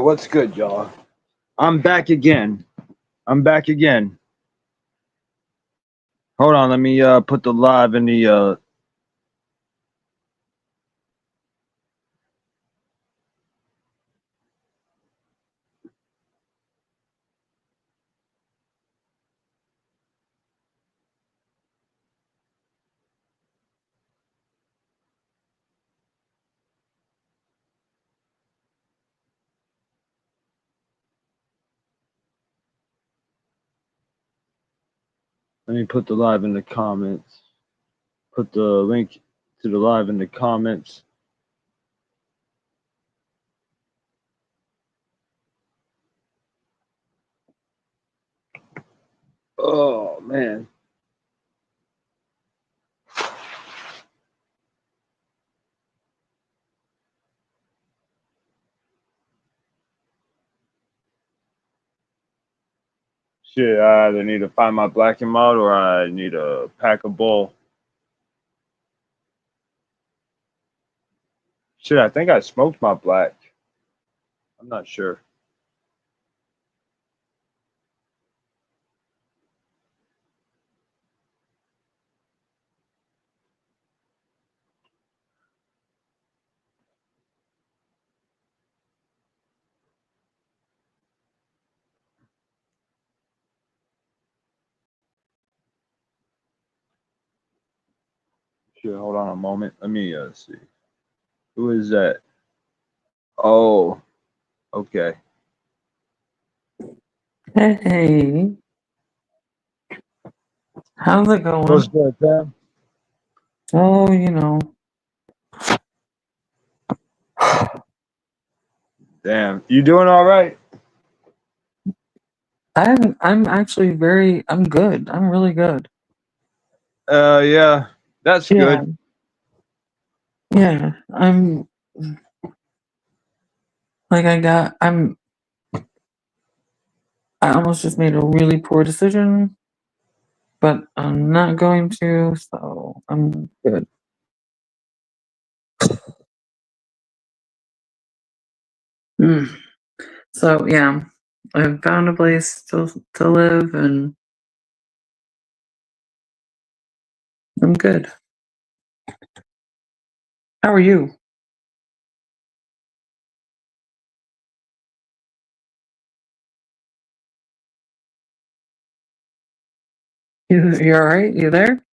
What's good, y'all? I'm back again. I'm back again. Hold on, let me put the live in the let me put the live in the comments. Put the link to the live in the comments. Oh man. Shit, I either need to find my black and mild or I need to pack a bowl. Shit, I think I smoked my black. I'm not sure. Shit, hold on a moment. Let me see. Who is that? Oh, okay. Hey, how's it going? What's good, Pam? Oh, you know. Damn, you doing all right? I'm actually I'm good. I'm really good. Yeah, that's Yeah. good. Yeah. I'm like I almost just made a really poor decision, but I'm not going to, so I'm good. Mm. So yeah, I found a place to live and I'm good. How are you? You all right? You there?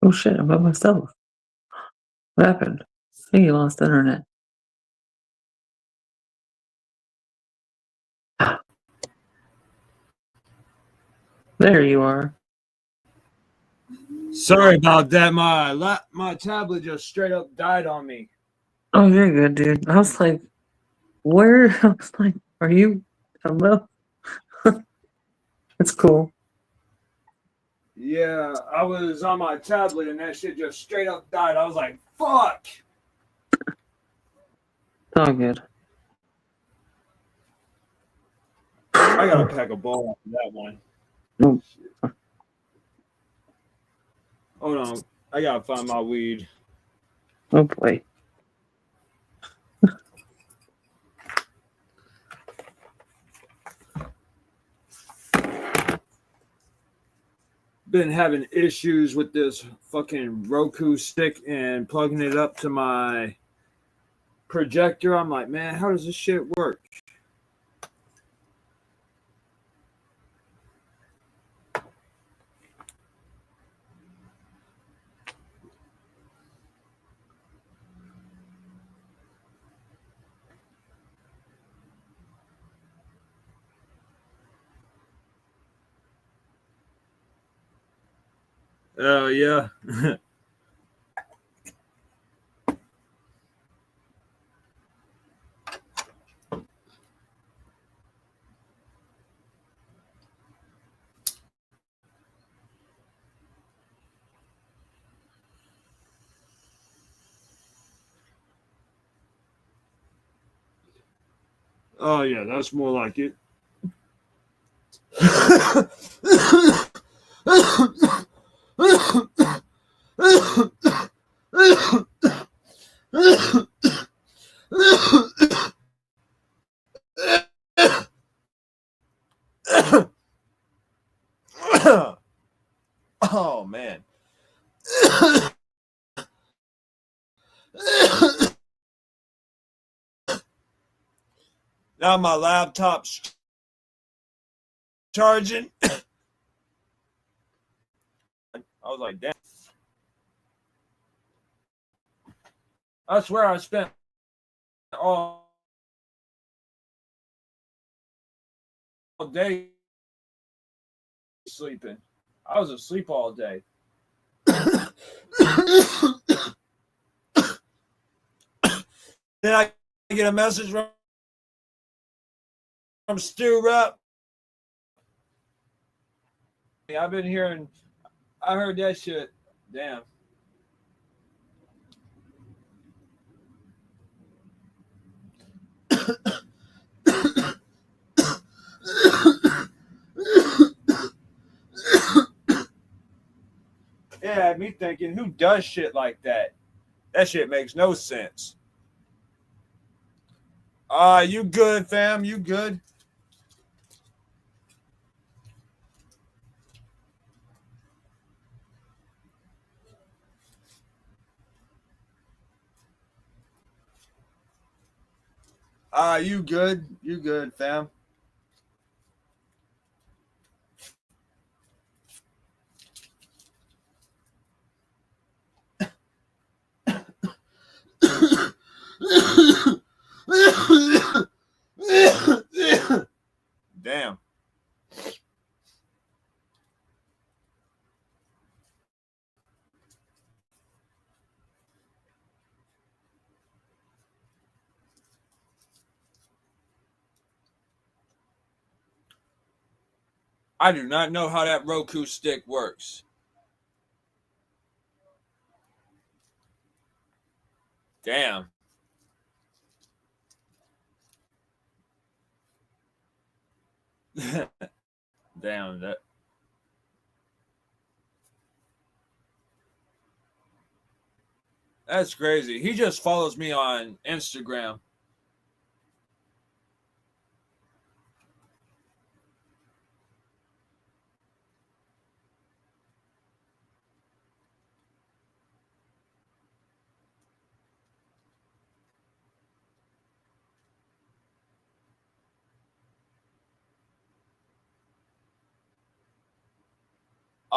Oh shit, I'm by myself. What happened? I think you lost internet. There you are. Sorry about that. My tablet just straight up died on me. Oh, you're good, dude. I was like, where? I was like, are you? Hello? It's cool. Yeah, I was on my tablet and that shit just straight up died. I was like, fuck. It's all good. I gotta pack a ball after that one. Nope. Hold on. I gotta find my weed. Oh boy. Been having issues with this fucking Roku stick and plugging it up to my projector. I'm like, man, how does this shit work? Oh, yeah. Oh, yeah, that's more like it. Oh, man. Now my laptop's charging. I was like, damn. I swear I spent all day sleeping. I was asleep all day. Then I get a message from Stu Rupp. I've been hearing, I heard that shit. Damn. It had me thinking, who does shit like that? That shit makes no sense. You good, fam? You good? You good? You good, fam? Damn. I do not know how that Roku stick works. Damn. Damn that. That's crazy. He just follows me on Instagram.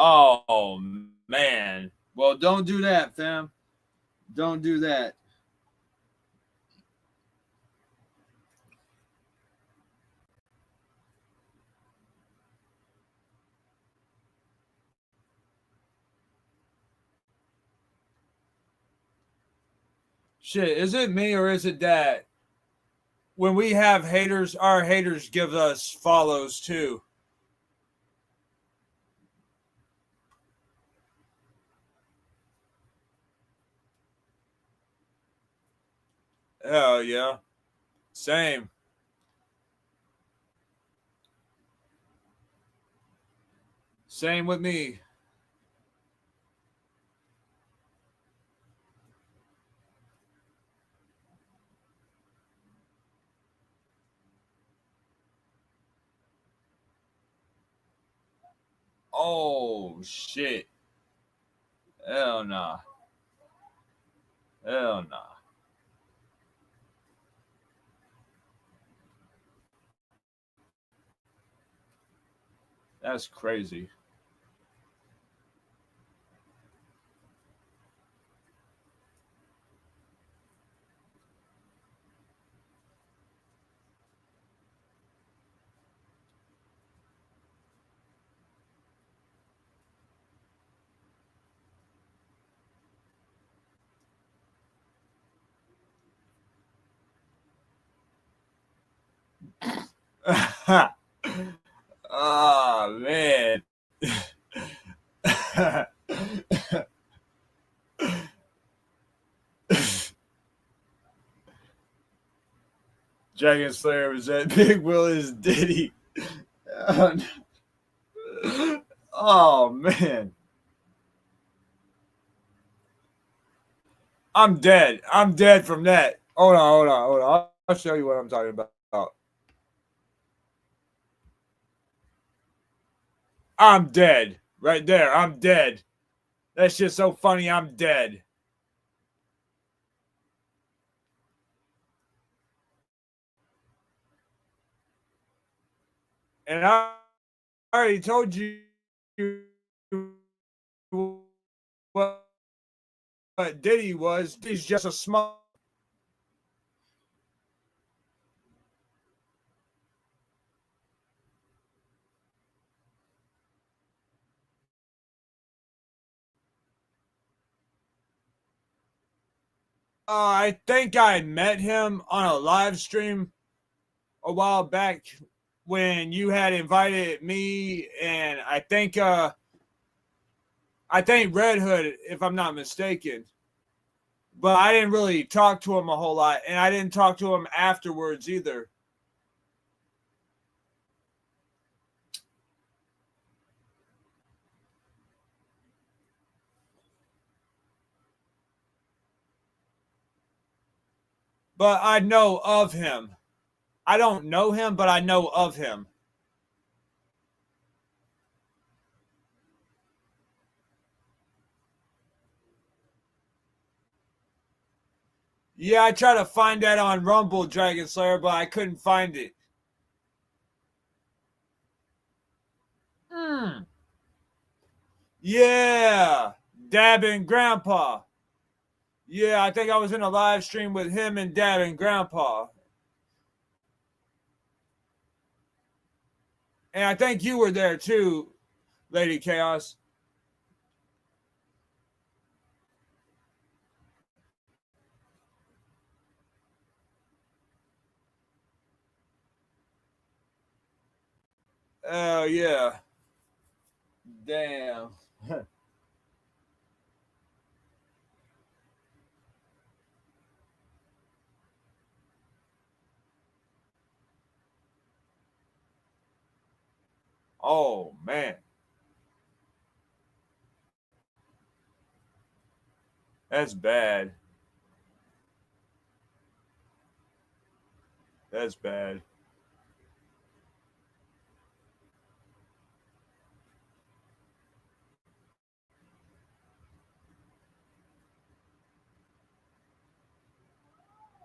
Oh man. Well, don't do that, fam. Don't do that. Shit, is it me or is it that when we have haters, our haters give us follows too? Hell yeah. Same. Same with me. Oh shit. Hell nah. Hell nah. That's crazy. Oh man. Dragon Slayer was that Big Will is Diddy. Oh man. I'm dead. I'm dead from that. Hold on. I'll show you what I'm talking about. I'm dead. Right there. I'm dead. That shit's so funny. I'm dead. And I already told you what Diddy was. He's just a small. I think I met him on a live stream a while back when you had invited me, and I think Red Hood, if I'm not mistaken. But I didn't really talk to him a whole lot, and I didn't talk to him afterwards either. But I know of him. I don't know him, but I know of him. Yeah, I tried to find that on Rumble, Dragon Slayer, but I couldn't find it. Hmm. Yeah, Dab and Grandpa. Yeah, I think I was in a live stream with him and Dad and Grandpa. And I think you were there too, Lady Chaos. Oh, yeah. Damn. Oh, man. That's bad. That's bad.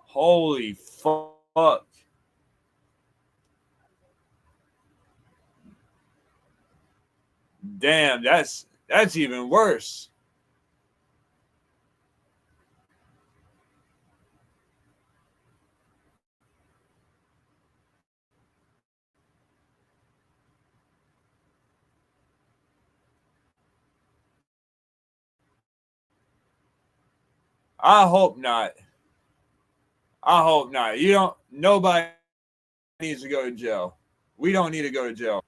Holy fuck. Damn, that's even worse. I hope not. I hope not. You don't nobody needs to go to jail. We don't need to go to jail.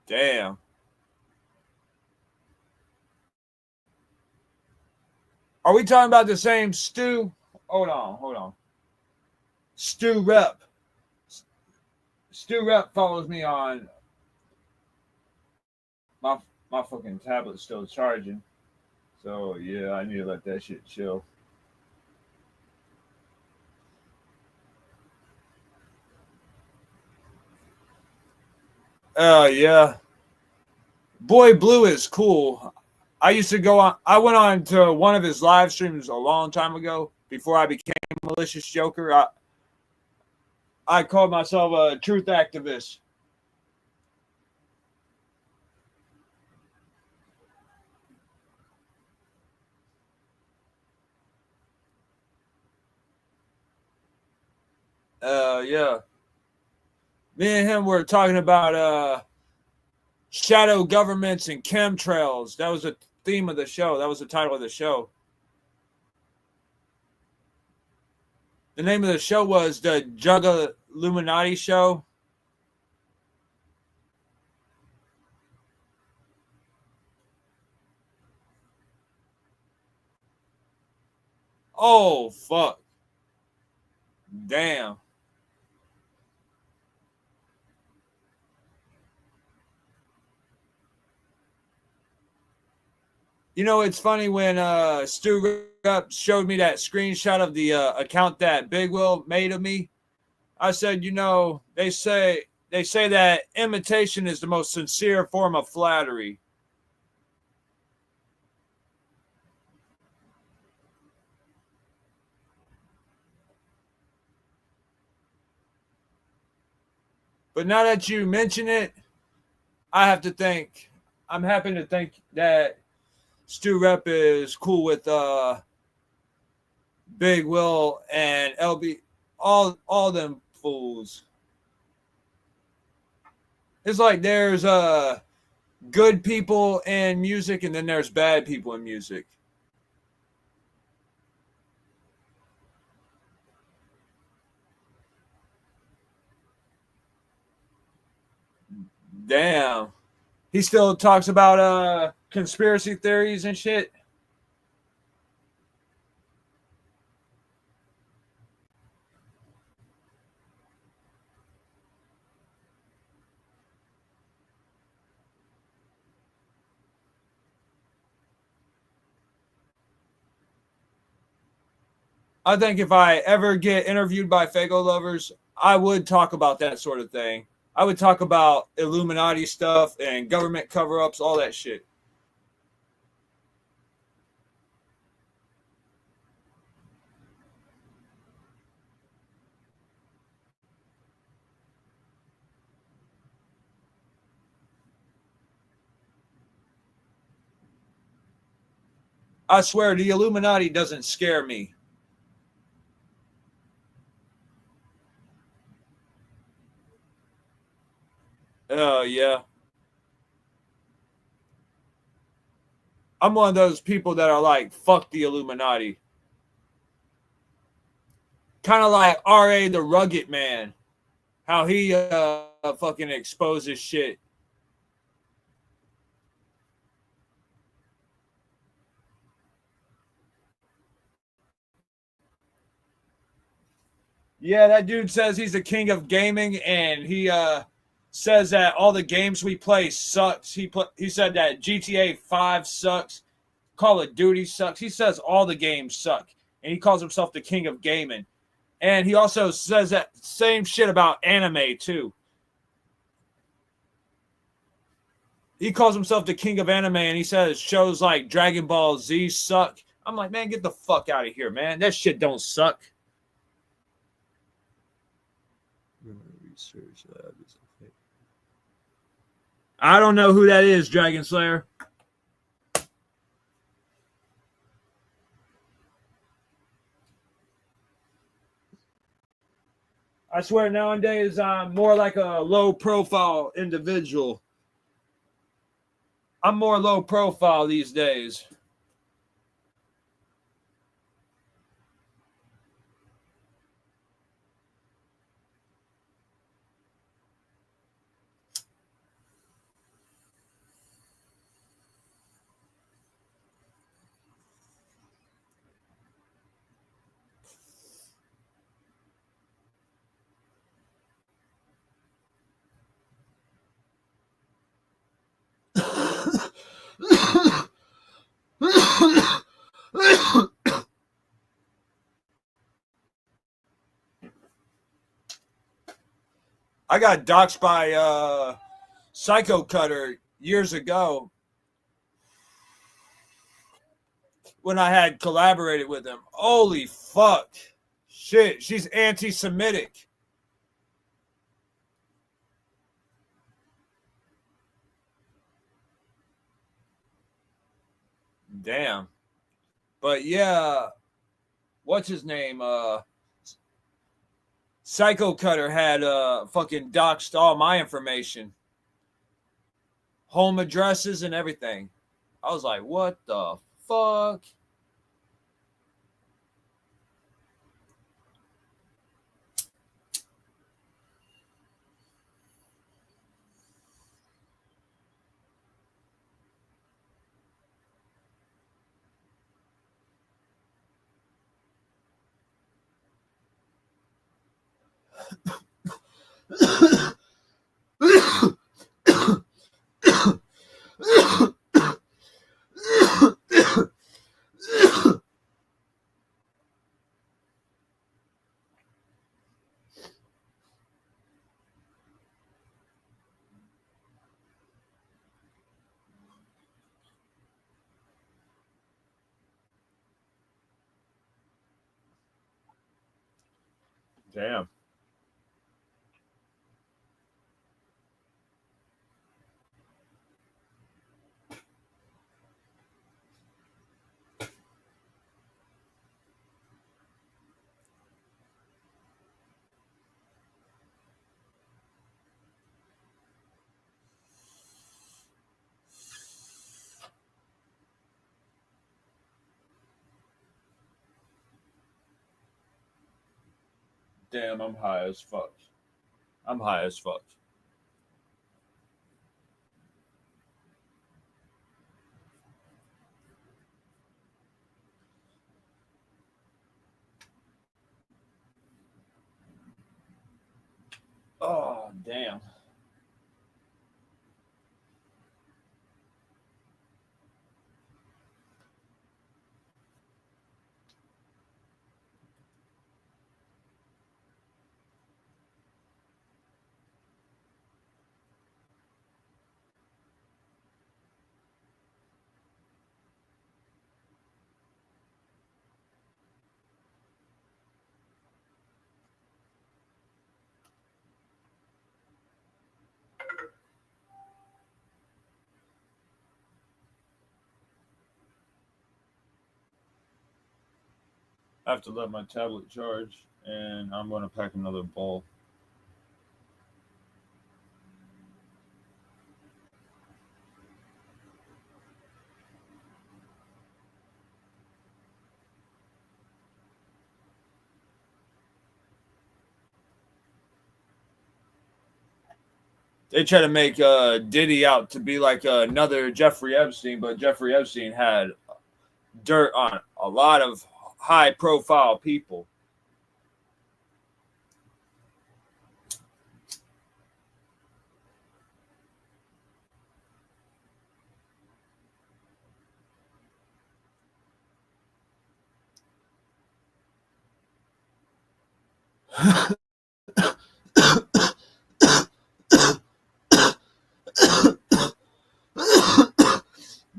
Damn. Are we talking about the same Stu? Hold on. Stu Rep. Stu Rep follows me on my my fucking tablet's still charging. So yeah, I need to let that shit chill. Yeah. Boy Blue is cool. I used to go on. I went on to one of his live streams a long time ago before I became Malicious Joker. I called myself a truth activist. Yeah. Me and him were talking about shadow governments and chemtrails. That was the theme of the show. That was the title of the show. The name of the show was the Jugga Illuminati Show. Oh fuck! Damn. You know, it's funny when Stu Rupp showed me that screenshot of the account that Big Will made of me. I said, you know, they say that imitation is the most sincere form of flattery. But now that you mention it, I have to think. I'm happy to think that Stu Rep is cool with Big Will and LB, all them fools. It's like there's good people in music and then there's bad people in music. Damn. He still talks about conspiracy theories and shit. I think if I ever get interviewed by Fago lovers, I would talk about that sort of thing. I would talk about Illuminati stuff and government cover ups, all that shit. I swear the Illuminati doesn't scare me. Oh, yeah. I'm one of those people that are like, fuck the Illuminati. Kind of like R.A. the Rugged Man. How he fucking exposes shit. Yeah, that dude says he's the king of gaming, and he says that all the games we play sucks. He said that GTA 5 sucks, Call of Duty sucks. He says all the games suck, and he calls himself the king of gaming. And he also says that same shit about anime too. He calls himself the king of anime, and he says shows like Dragon Ball Z suck. I'm like, man, get the fuck out of here, man. That shit don't suck. Research lab is a fake. I don't know who that is, Dragon Slayer. I swear nowadays I'm more like a low profile individual. I'm more low profile these days. I got doxxed by Psycho Cutter years ago when I had collaborated with him. Holy fuck. Shit, she's anti-Semitic. Damn. But yeah, what's his name? Psycho Cutter had fucking doxed all my information. Home addresses and everything. I was like, what the fuck? Damn. Damn, I'm high as fuck. I'm high as fuck. Oh, damn. I have to let my tablet charge, and I'm going to pack another bowl. They try to make Diddy out to be like another Jeffrey Epstein, but Jeffrey Epstein had dirt on a lot of high-profile people.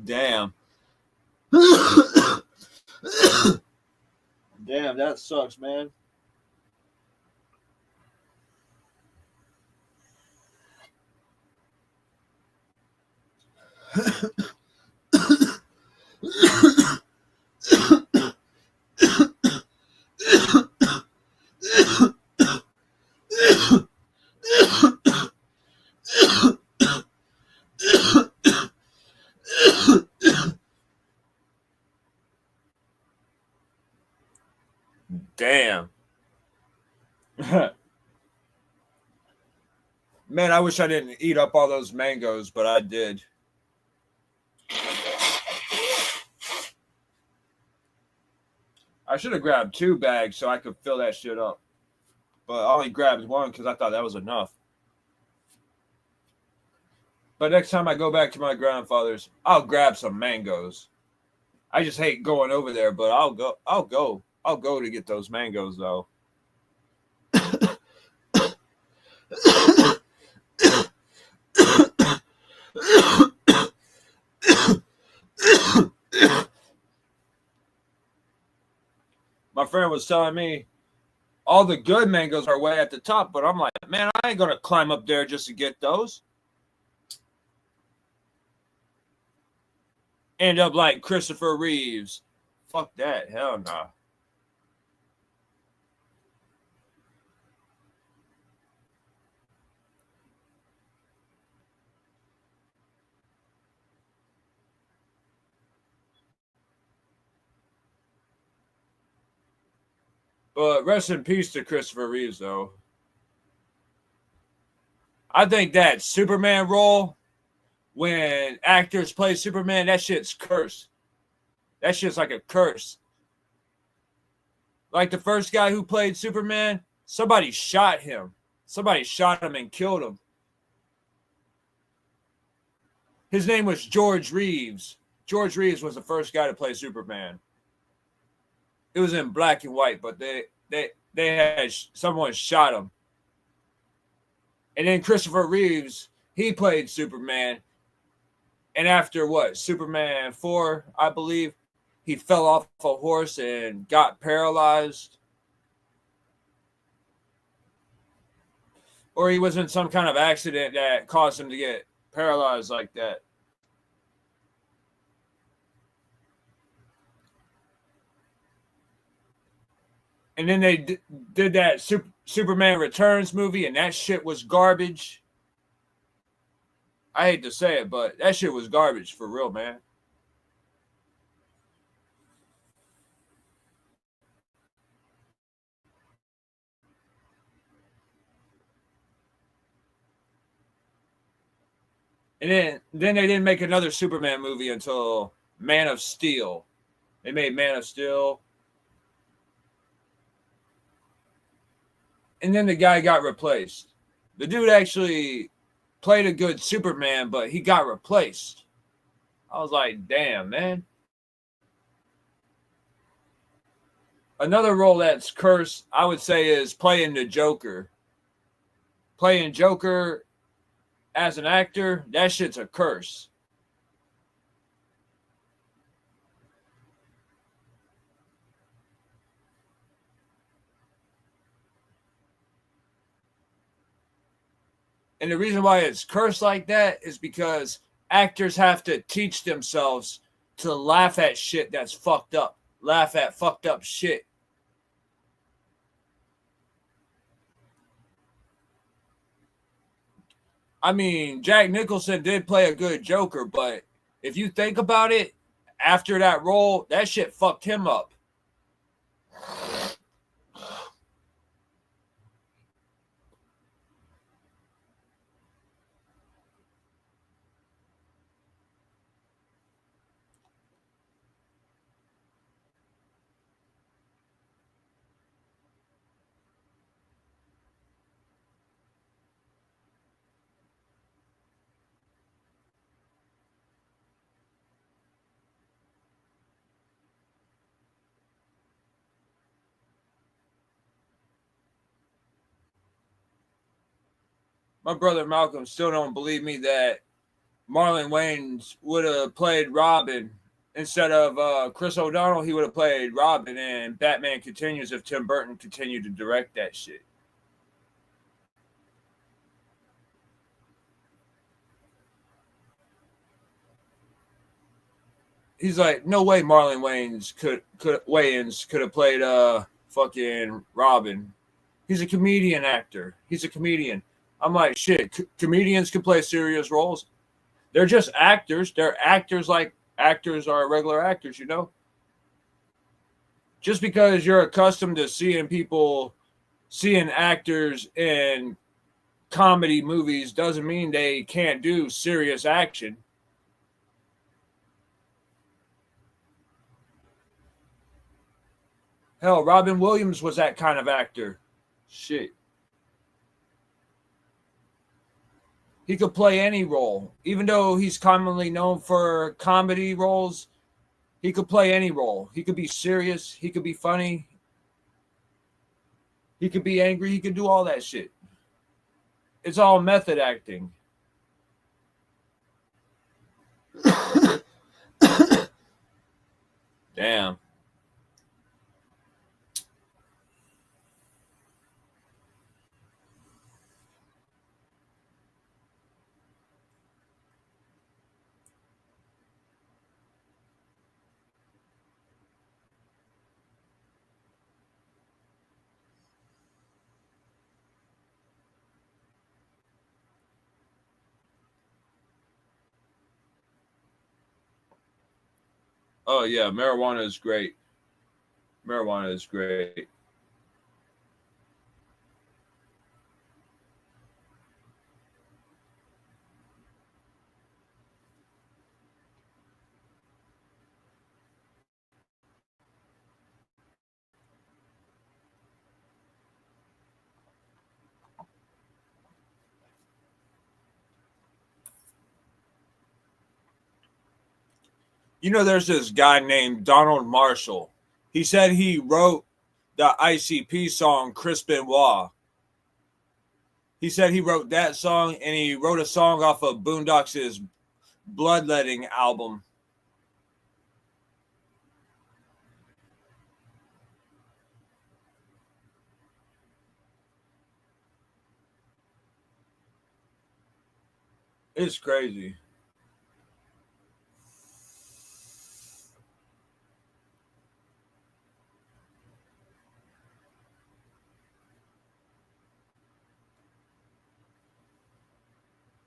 Damn. Damn, that sucks, man. Damn. Man, I wish I didn't eat up all those mangoes, but I did. I should have grabbed 2 bags so I could fill that shit up. But I only grabbed 1 because I thought that was enough. But next time I go back to my grandfather's, I'll grab some mangoes. I just hate going over there, but I'll go to get those mangoes though. My friend was telling me all the good mangoes are way at the top, but I'm like, man, I ain't gonna climb up there just to get those. End up like Christopher Reeves. Fuck that. Hell no. Nah. But rest in peace to Christopher Reeves, though. I think that Superman role, when actors play Superman, that shit's cursed. That shit's like a curse. Like the first guy who played Superman, somebody shot him. Somebody shot him and killed him. His name was George Reeves. George Reeves was the first guy to play Superman. It was in black and white, but they had someone shot him. And then Christopher Reeves, he played Superman. And after what, Superman 4, I believe, he fell off a horse and got paralyzed. Or he was in some kind of accident that caused him to get paralyzed like that. And then they did that Superman Returns movie, and that shit was garbage. I hate to say it, but that shit was garbage for real, man. And then they didn't make another Superman movie until Man of Steel. They made Man of Steel. And then the guy got replaced. The dude actually played a good Superman, but he got replaced. I was like, damn, man. Another role that's cursed, I would say, is playing the Joker. Playing Joker as an actor, that shit's a curse. And the reason why it's cursed like that is because actors have to teach themselves to laugh at shit that's fucked up. Laugh at fucked up shit. I mean, Jack Nicholson did play a good Joker, but if you think about it, after that role, that shit fucked him up. My brother Malcolm still don't believe me that Marlon Wayans would have played Robin instead of Chris O'Donnell. He would have played Robin, and Batman Continues if Tim Burton continued to direct that shit. He's like, no way Marlon Wayans could have played fucking Robin. He's a comedian actor. He's a comedian. I'm like, shit, comedians can play serious roles. They're just actors. They're actors like actors are regular actors, you know? Just because you're accustomed to seeing actors in comedy movies doesn't mean they can't do serious action. Hell, Robin Williams was that kind of actor. Shit. He could play any role. Even though he's commonly known for comedy roles, he could play any role. He could be serious. He could be funny. He could be angry. He could do all that shit. It's all method acting. Damn. Oh yeah, marijuana is great. Marijuana is great. You know, there's this guy named Donald Marshall. He said he wrote the ICP song Chris Benoit. He said he wrote that song and he wrote a song off of Boondocks' Bloodletting album. It's crazy.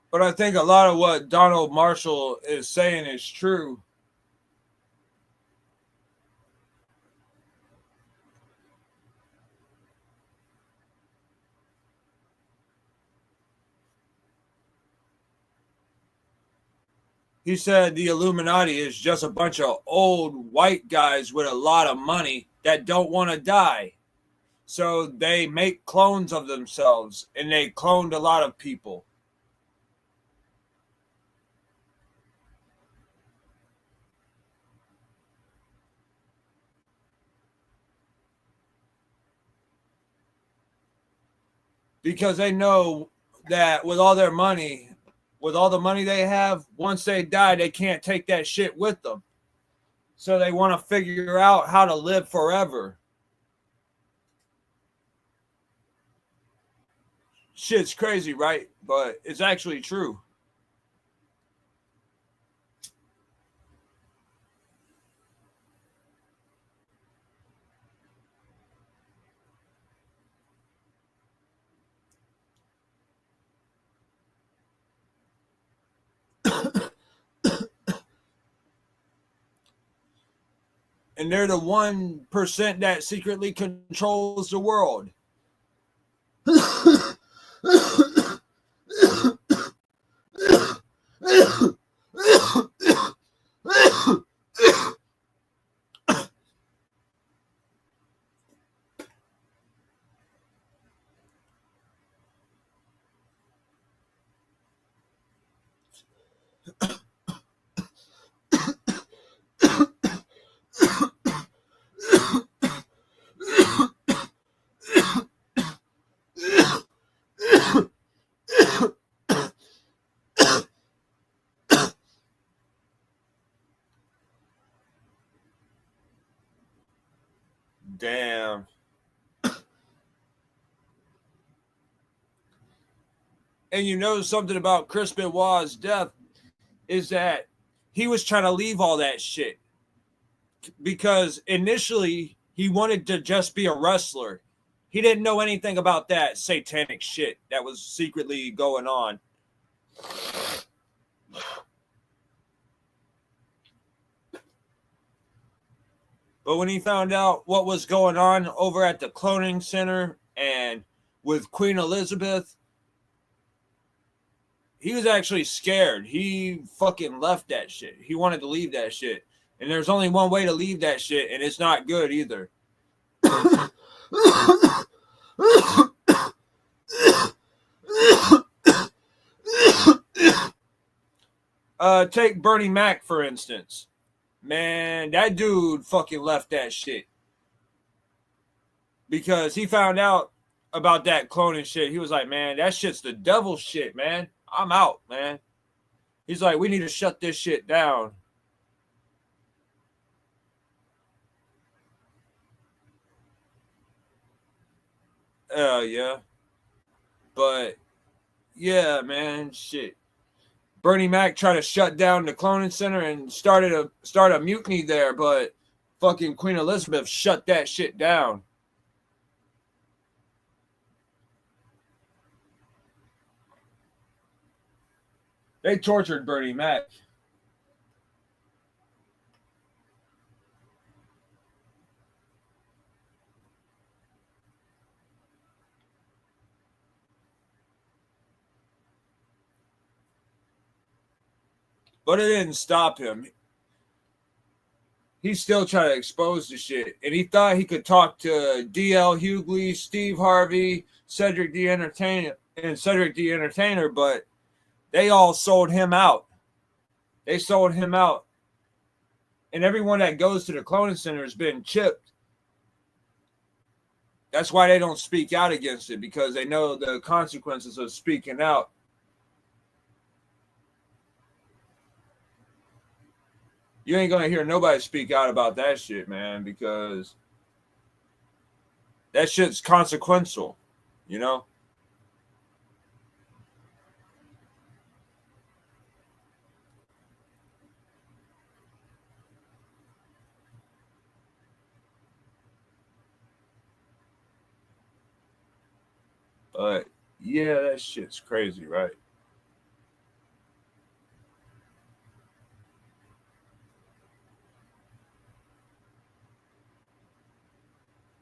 But I think a lot of what Donald Marshall is saying is true. He said the Illuminati is just a bunch of old white guys with a lot of money that don't want to die. So they make clones of themselves and they cloned a lot of people. Because they know that with all their money, with all the money they have, once they die, they can't take that shit with them. So they want to figure out how to live forever. Shit's crazy, right? But it's actually true. And they're the 1% that secretly controls the world. Damn. And you know something about Chris Benoit's death is that he was trying to leave all that shit because initially he wanted to just be a wrestler. He didn't know anything about that satanic shit that was secretly going on. But when he found out what was going on over at the cloning center and with Queen Elizabeth, he was actually scared. He fucking left that shit. He wanted to leave that shit. And there's only one way to leave that shit, and it's not good either. Take Bernie Mac, for instance. Man, that dude fucking left that shit. Because he found out about that cloning shit. He was like, man, that shit's the devil shit, man. I'm out, man. He's like, we need to shut this shit down. Yeah. But yeah, man, shit. Bernie Mac tried to shut down the cloning center and start a mutiny there, but fucking Queen Elizabeth shut that shit down. They tortured Bernie Mac. But it didn't stop him. He still tried to expose the shit. And he thought he could talk to D.L. Hughley, Steve Harvey, Cedric the Entertainer, but they all sold him out. They sold him out. And everyone that goes to the cloning center has been chipped. That's why they don't speak out against it, because they know the consequences of speaking out. You ain't gonna hear nobody speak out about that shit, man, because that shit's consequential, you know? But yeah, that shit's crazy, right?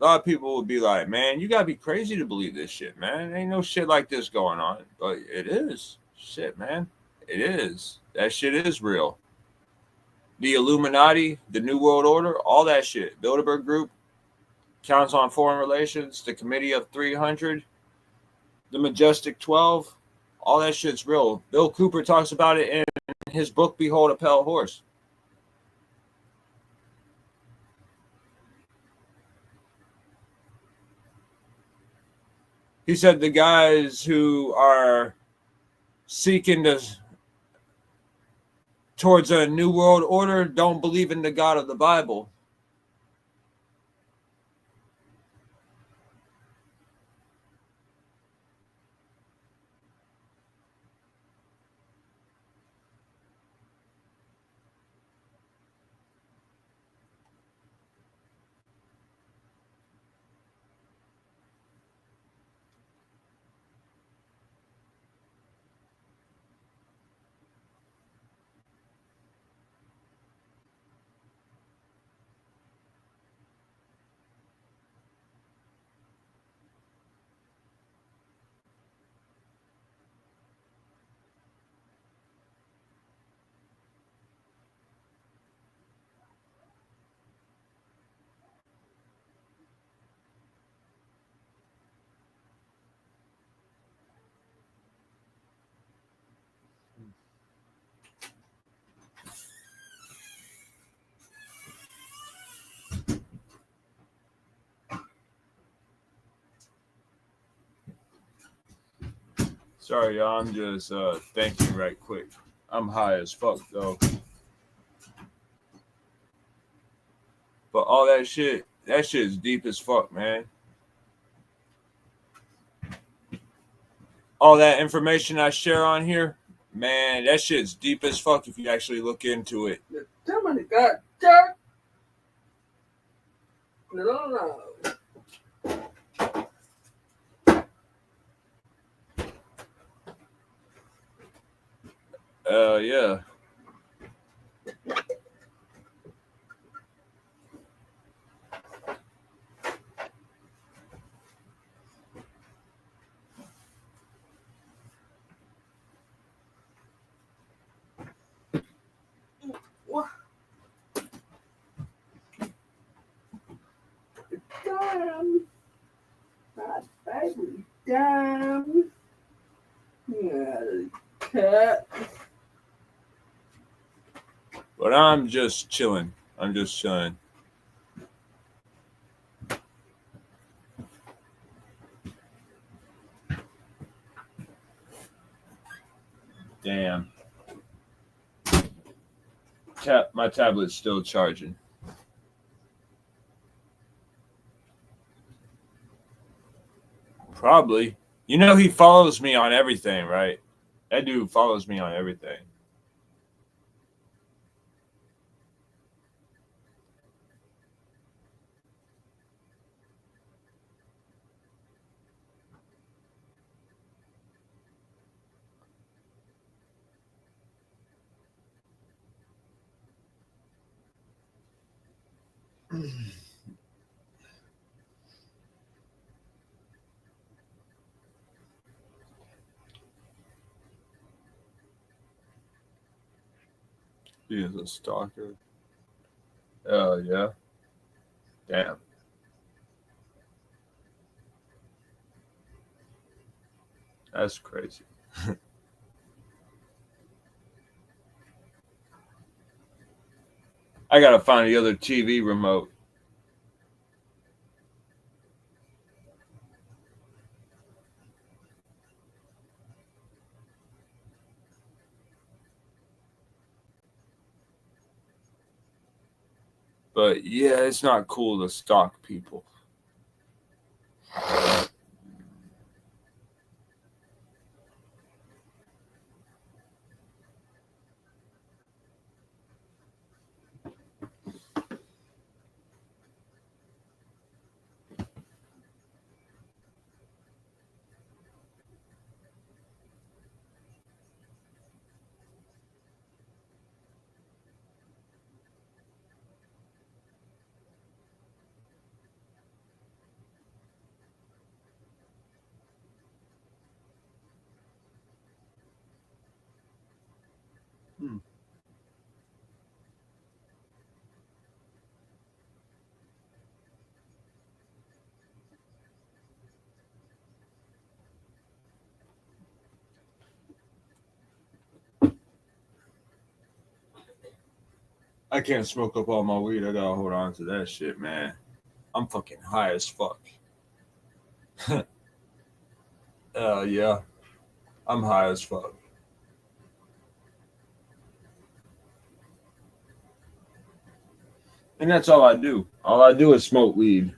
A lot of people would be like, man, you gotta be crazy to believe this shit, man. Ain't no shit like this going on. But it is. Shit, man. It is. That shit is real. The Illuminati, the New World Order, all that shit. Bilderberg Group, Council on Foreign Relations, the Committee of 300, the Majestic 12, all that shit's real. Bill Cooper talks about it in his book, Behold a Pale Horse. He said the guys who are seeking towards a new world order don't believe in the God of the Bible. Sorry, y'all. I'm just thinking right quick. I'm high as fuck, though. But all that shit is deep as fuck, man. All that information I share on here, man, that shit's deep as fuck if you actually look into it. Somebody got Jack. No. Yeah. What? Damn. That's baby. Damn. Yeah, cat. But I'm just chilling. I'm just chilling. Damn. my tablet's still charging. Probably. You know he follows me on everything, right? That dude follows me on everything. He is a stalker. Oh, yeah. Damn. That's crazy. I gotta find the other TV remote. But yeah, it's not cool to stalk people. Hmm. I can't smoke up all my weed. I gotta hold on to that shit, man. I'm fucking high as fuck. Yeah. I'm high as fuck. And that's all I do. All I do is smoke weed.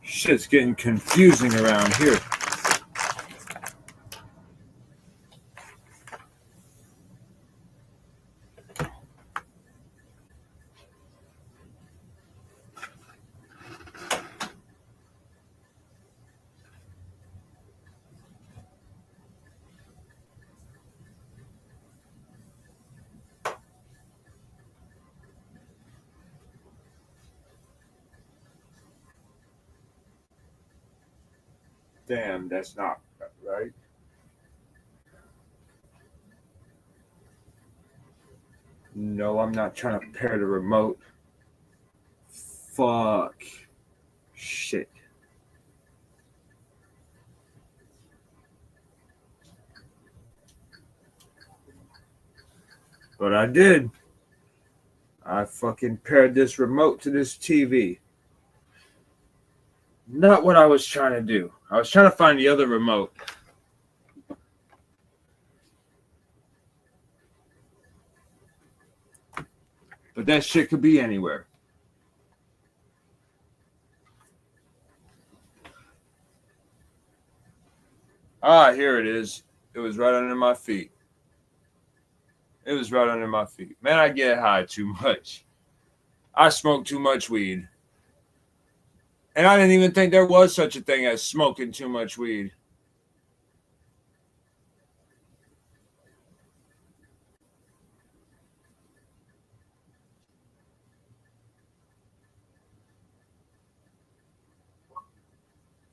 Shit's getting confusing around here. Damn, that's not right. No, I'm not trying to pair the remote. Fuck. Shit. But I did. I fucking paired this remote to this TV. Not what I was trying to do. I was trying to find the other remote. But that shit could be anywhere. Ah, here it is. It was right under my feet. It was right under my feet. Man, I get high too much. I smoke too much weed. And I didn't even think there was such a thing as smoking too much weed.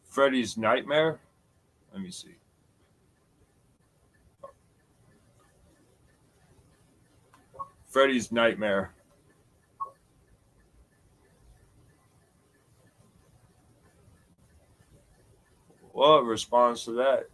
Freddy's Nightmare? Let me see. Freddy's Nightmare. What response to that?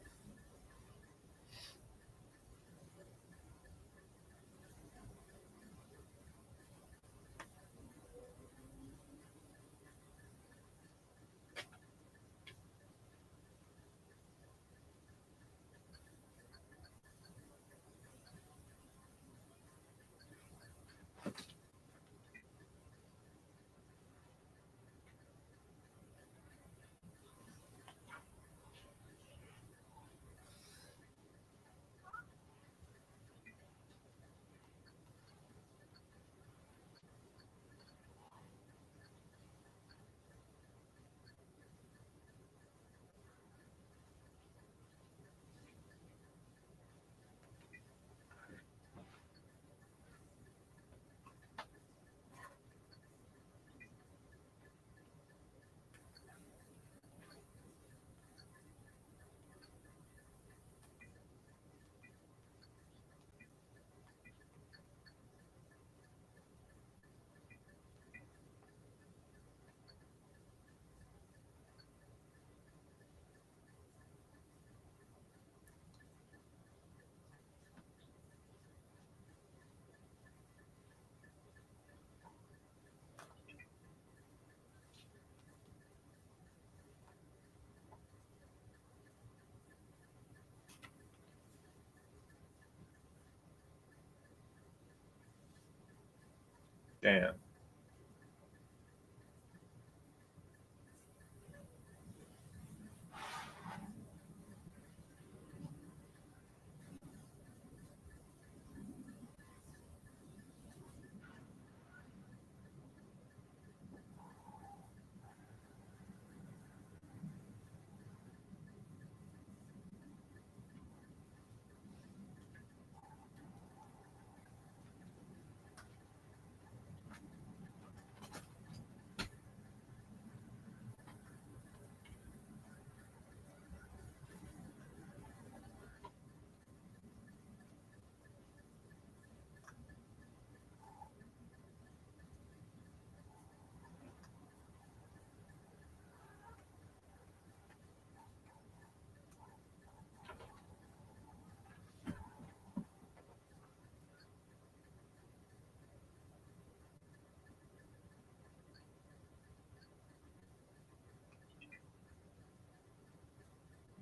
Damn.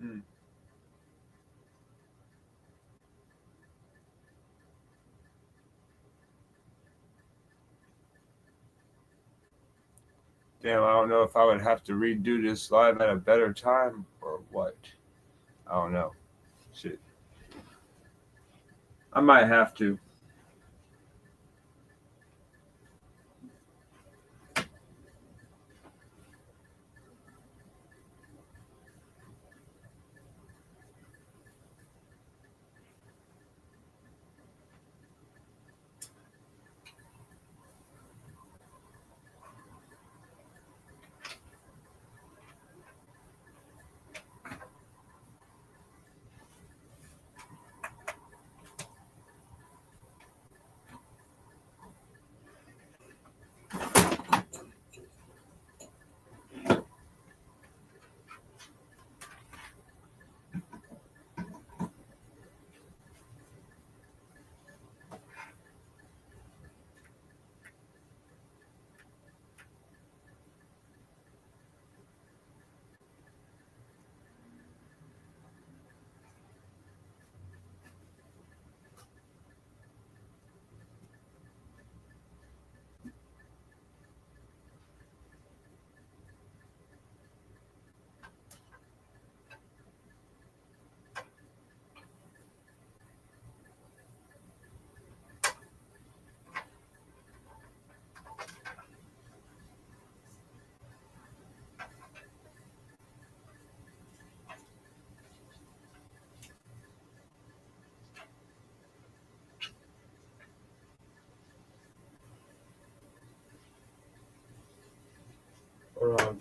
Mm. Damn, I don't know if I would have to redo this live at a better time or what. I don't know. Shit. I might have to.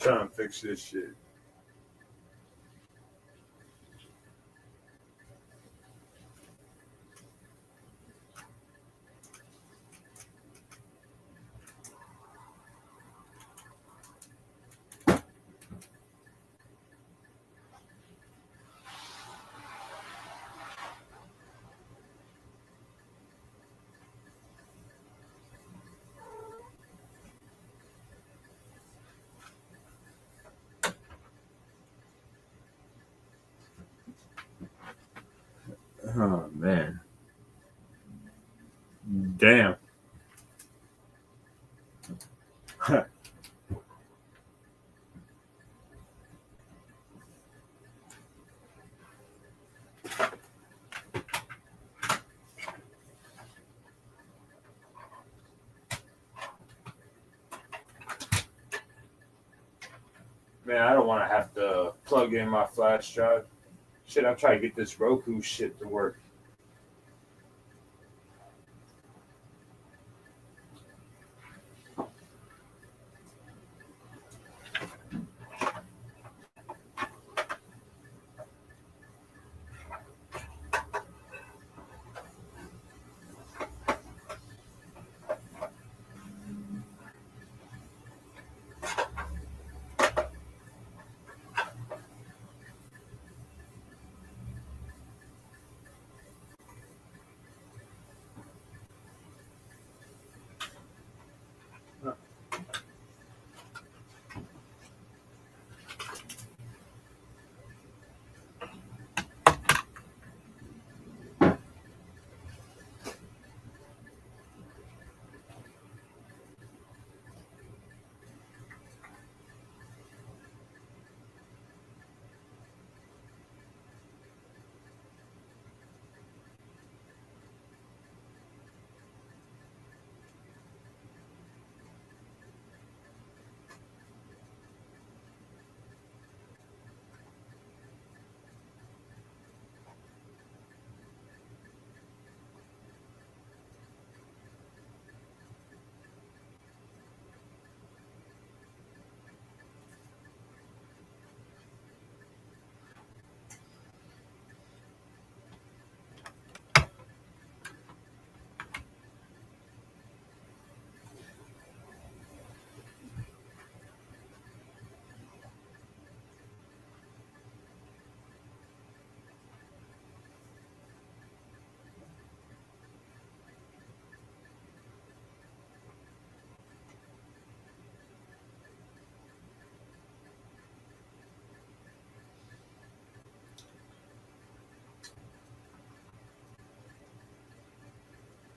trying to fix this shit. Oh man. Damn. Man, I don't want to have to plug in my flash drive. Shit, I'm trying to get this Roku shit to work.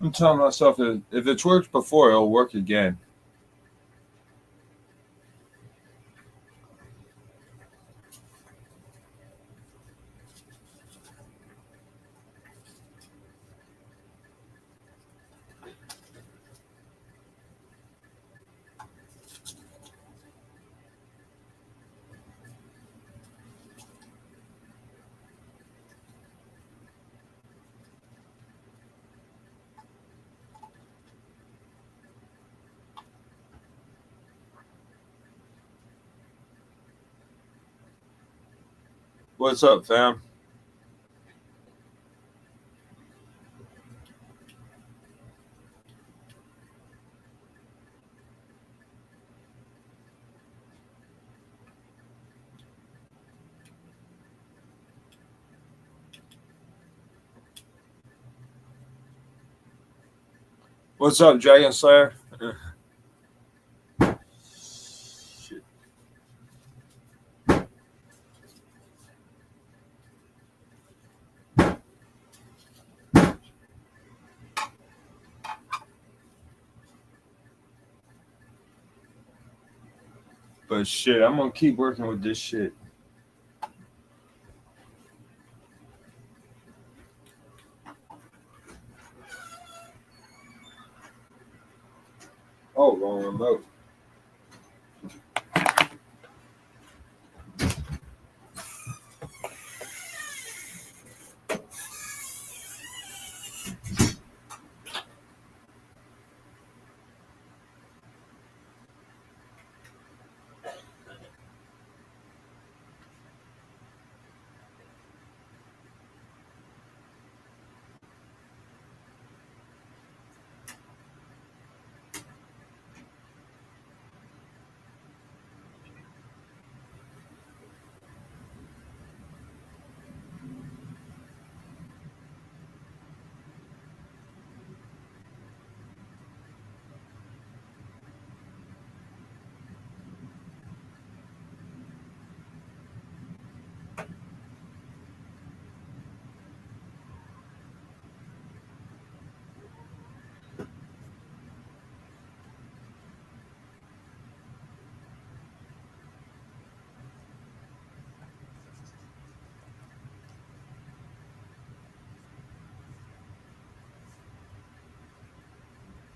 I'm telling myself if it's worked before, it'll work again. What's up, fam? What's up, Dragon Slayer? Shit. But shit, I'm gonna keep working with this shit. Oh, wrong remote.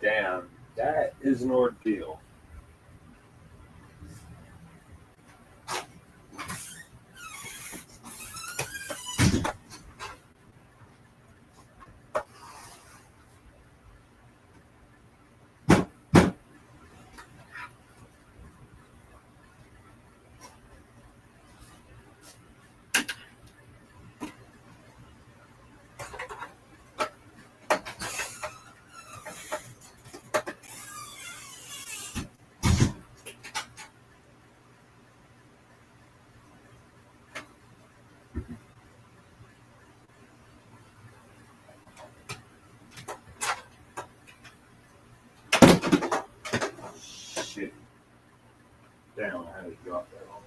Damn, that is an ordeal. Shit. Damn, I had to drop that on.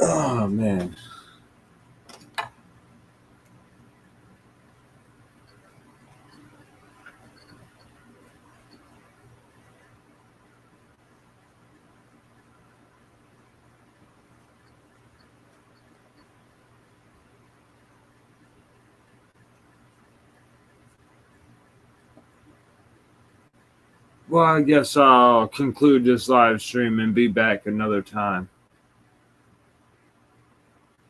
Oh man. Well, I guess I'll conclude this live stream and be back another time.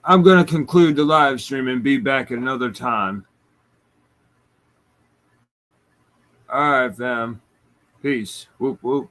I'm going to conclude the live stream and be back another time. All right, fam. Peace. Whoop, whoop.